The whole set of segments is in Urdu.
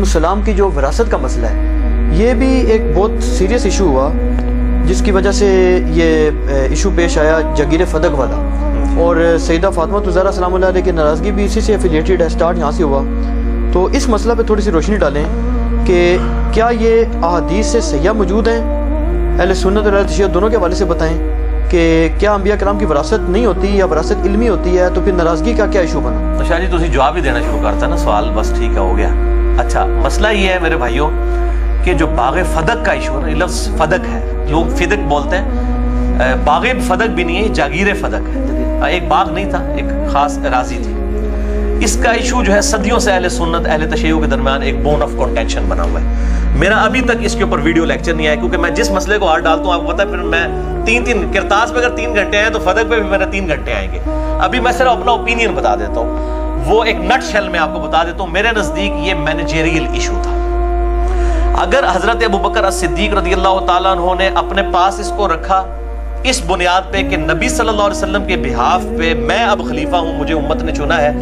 السلام کی جو وراثت کا مسئلہ ہے یہ بھی ایک بہت سیریس ایشو ہوا، جس کی وجہ سے یہ ایشو پیش آیا جاگیر فدق والا، اور سیدہ فاطمہ الزہرا سلام اللہ علیہ کی ناراضگی بھی اسی سے ایفیلیٹڈ ہے، سٹارٹ یہاں سے ہوا۔ تو اس مسئلہ پہ تھوڑی سی روشنی ڈالیں کہ کیا یہ احادیث سے صحیح موجود ہیں، اہل سنت اور اہل تشیع دونوں کے حوالے سے بتائیں کہ کیا انبیاء کرام کی وراثت نہیں ہوتی یا وراثت علمی ہوتی ہے، تو پھر ناراضگی کا کیا ایشو بنا؟ تو شاہ جی تسی جواب ہی دینا شروع کرتا نا، سوال بس ٹھیک ہے ہو گیا۔ اچھا مسئلہ یہ ہے میرے بھائیوں کہ جو باغ فدق کا ایشو ہے نا، لفظ فدق ہے، لوگ فدق بولتے ہیں، باغ فدق بھی نہیں ہے، جاگیر فدق ہے، ایک باغ نہیں تھا، ایک خاص اراضی تھی۔ اس کا ایشو جو ہے صدیوں سے اہل سنت اہل تشیع کے درمیان ایک بون آف کنٹینشن بنا ہوا ہے۔ میرا ابھی تک اس کے اوپر ویڈیو لیکچر نہیں آیا، کیونکہ میں جس مسئلے کو ہاتھ ڈالتا ہوں آپ کو پتا ہے، پھر میں تین کرتاس پہ اگر 3 گھنٹے آئے تو فدق پہ بھی میرے 3 گھنٹے آئیں گے۔ ابھی میں صرف اپنا اوپینین بتا دیتا ہوں، وہ ایک نٹ شیل میں آپ کو بتا دیتا ہوں۔ میرے نزدیک یہ مینیجریل ایشو تھا۔ اگر حضرت ابوبکر الصدیق رضی اللہ تعالیٰ عنہ نے اپنے پاس اس کو رکھا اس بنیاد پہ کہ نبی صلی اللہ علیہ وسلم کے بہاف پہ میں اب خلیفہ ہوں، مجھے امت نے چنا ہے،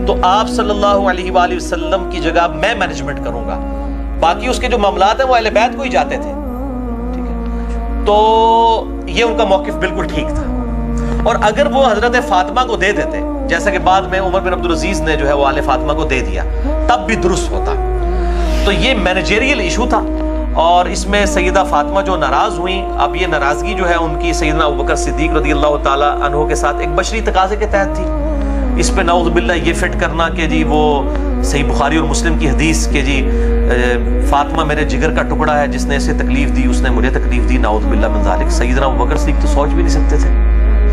تو آپ صلی اللہ علیہ وآلہ وسلم کی جگہ میں مینجمنٹ کروں گا، باقی اس کے جو معاملات ہیں وہ اہل بیت کو ہی جاتے تھے، ٹھیک ہے، تو یہ ان کا موقف بالکل ٹھیک تھا۔ اور اگر وہ حضرت فاطمہ کو دے دیتے، جیسا کہ بعد میں عمر بن عبدالعزیز نے جو ہے وہ آل فاطمہ کو دے دیا، تب بھی درست ہوتا۔ تو یہ مینیجریل ایشو تھا، اور اس میں سیدہ فاطمہ جو ناراض ہوئیں، اب یہ ناراضگی جو ہے ان کی سیدنا ابوبکر صدیق رضی اللہ تعالیٰ عنہ کے ساتھ ایک بشری تقاضے کے تحت تھی۔ اس پہ نعوذ باللہ یہ فٹ کرنا کہ جی وہ صحیح بخاری اور مسلم کی حدیث کہ جی فاطمہ میرے جگر کا ٹکڑا ہے، جس نے اسے تکلیف دی اس نے مجھے تکلیف دی، نعوذ باللہ من ذالک۔ سیدنا ابوبکر صدیق تو سوچ بھی نہیں سکتے تھے،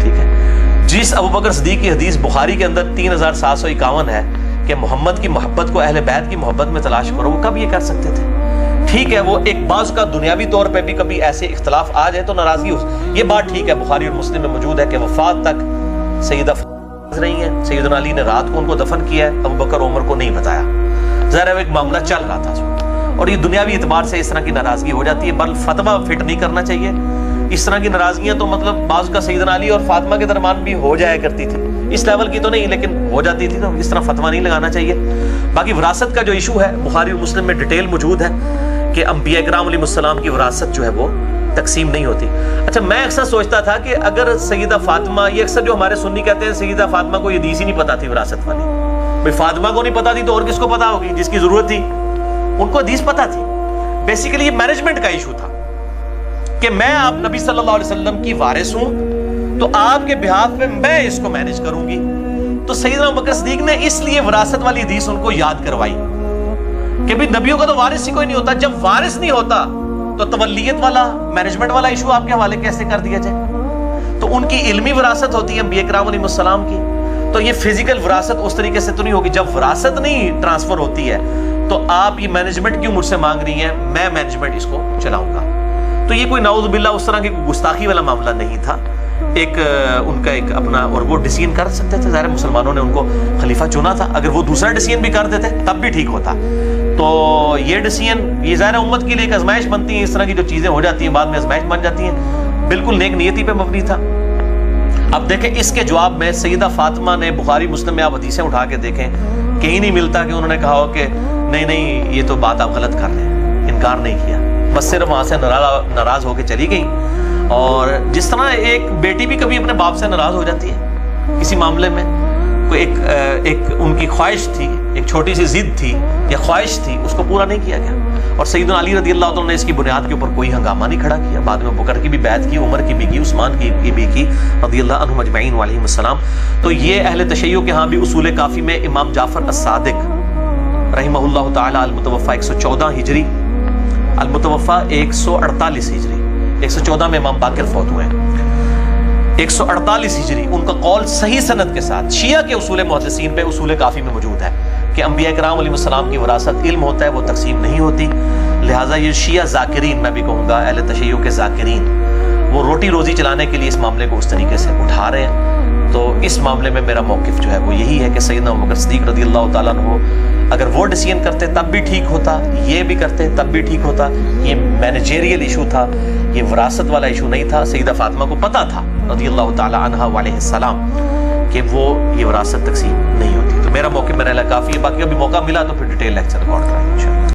ٹھیک ہے۔ جس ابوبکر صدیق کی حدیث بخاری کے اندر 3751 ہے کہ محمد کی محبت کو اہل بیت کی محبت میں تلاش کرو، وہ کب یہ کر سکتے تھے؟ ٹھیک ہے، وہ ایک بعض کا دنیاوی طور پہ بھی کبھی ایسے اختلاف آ جائے تو ناراضگی ہو، یہ بات ٹھیک ہے، بخاری اور مسلم میں موجود ہے کہ وفات تک سیدہ رہی ہیں، سیدنا علی نے رات کو ان کو دفن کیا ہے، ابوبکر عمر کو نہیں بتایا، ظاہر ہے وہ ایک معاملہ چل رہا تھا اس وقت، اور یہ دنیاوی اعتبار سے اس طرح کی ناراضگی ہو جاتی ہے، بل فتویٰ فٹ نہیں کرنا چاہیے۔ اس طرح کی ناراضگیاں تو مطلب بعض کا سیدنا علی اور فاطمہ کے درمیان بھی ہو جایا کرتی تھی، اس لیول کی تو نہیں لیکن ہو جاتی تھی، تو اس طرح فتویٰ نہیں لگانا چاہیے۔ باقی وراثت کا جو ایشو ہے بخاری اور مسلم میں ڈیٹیل موجود ہے کہ انبیاء کرام علیہ السلام کی وراثت جو ہے وہ تقسیم نہیں ہوتی۔ اچھا میں اکثر سوچتا تھا کہ اگر سیدہ فاطمہ، یہ اکثر جو ہمارے سنی کہتے ہیں سیدہ فاطمہ کو یہ حدیث ہی نہیں پتا تھی وراثت والی، بھئی فاطمہ کو نہیں پتا تھی تو اور کس کو پتا ہوگی جس کی ضرورت تھی؟ ان کو حدیث پتا تھی۔ بیسیکلی یہ مینجمنٹ کا ایشو تھا کہ میں آپ نبی صلی اللہ علیہ وسلم کی وارث ہوں تو آپ کے بہاف پہ میں اس کو مینج کروں گی، تو سیدنا ابوبکر صدیق نے اس لیے وراثت والی حدیث ان کو یاد کروائی کہ بھی نبیوں کا تو وارث ہی کوئی نہیں ہوتا، جب وارث نہیں ہوتا تو تولیت والا مینجمنٹ والا ایشو آپ کے حوالے کیسے کر دیا جائے؟ تو ان کی علمی وراثت ہوتی ہے انبیاء کرام علیہ السلام کی، تو یہ فزیکل وراثت اس طریقے سے تو نہیں ہوگی۔ جب وراثت نہیں ٹرانسفر ہوتی ہے تو آپ یہ مینجمنٹ کیوں مجھ سے مانگ رہی ہیں؟ میں مینجمنٹ اس کو چلاؤں گا۔ تو یہ کوئی نعوذ باللہ اس طرح کی گستاخی والا معاملہ نہیں تھا، ایک ان کا ایک اپنا، اور وہ ڈیسیژن کر سکتے تھے، ظاہر مسلمانوں نے ان کو خلیفہ چنا تھا، اگر وہ دوسرا ڈیسیژن بھی کر دیتے تب بھی ٹھیک ہوتا۔ تو یہ ڈیسیژن یہ ظاہر امت کے لیے ایک آزمائش بنتی ہے، اس طرح کی جو چیزیں ہو جاتی ہیں بعد میں آزمائش بن جاتی ہیں، بالکل نیک نیتی پہ مبنی تھا۔ اب دیکھیں اس کے جواب میں سیدہ فاطمہ نے بخاری مسلم میں آپ حدیثیں اٹھا کے دیکھیں، کہیں نہیں ملتا کہ انہوں نے کہا ہو کہ نہیں یہ تو بات آپ غلط کر رہے ہیں، انکار نہیں کیا، بس صرف وہاں سے ناراض ہو کے چلی گئی۔ اور جس طرح ایک بیٹی بھی کبھی اپنے باپ سے ناراض ہو جاتی ہے کسی معاملے میں، کوئی ایک ان کی خواہش تھی، ایک چھوٹی سی ضد تھی یا خواہش تھی، اس کو پورا نہیں کیا گیا، اور سیدنا علی رضی اللہ عنہ نے اس کی بنیاد کے اوپر کوئی ہنگامہ نہیں کھڑا کیا، بعد میں بکر کی بھی بیعت کی، عمر کی بھی کی، عثمان کی بھی کی رضی اللہ عنہم اجمعین وعلیہم السلام۔ تو یہ اہل تشیع کے ہاں بھی اصول کافی میں امام جعفر الصادق رحمہ اللہ تعالی المتوفی 114 ہجری، المتوفی 148 ہجری، 114 میں امام باقر فوت ہوئے ہیں، 148 ہجری ان کا قول صحیح سند کے ساتھ شیعہ کے اصول محدثین پہ اصول کافی میں موجود ہے کہ انبیاء کرام علیہ السلام کی وراثت علم ہوتا ہے، وہ تقسیم نہیں ہوتی۔ لہٰذا یہ شیعہ ذاکرین، میں بھی کہوں گا اہل تشیع کے ذاکرین، وہ روٹی روزی چلانے کے لیے اس معاملے کو اس طریقے سے اٹھا رہے ہیں۔ تو اس معاملے میں میرا موقف جو ہے وہ یہی ہے کہ سیدنا ابوبکر صدیق رضی اللہ تعالیٰ عنہ اگر وہ ڈیسیژن کرتے تب بھی ٹھیک ہوتا، یہ بھی کرتے تب بھی ٹھیک ہوتا۔ یہ مینیجریل ایشو تھا، یہ وراثت والا ایشو نہیں تھا۔ سیدہ فاطمہ کو پتا تھا رضی اللہ تعالیٰ عنہا وعلیہ السلام کہ وہ یہ وراثت تقسیم نہیں ہوتی۔ تو میرا موقف میرا کافی ہے، باقی ابھی موقع ملا تو پھر ڈیٹیل لیکچر ریکارڈ کرائیں گے انشاءاللہ۔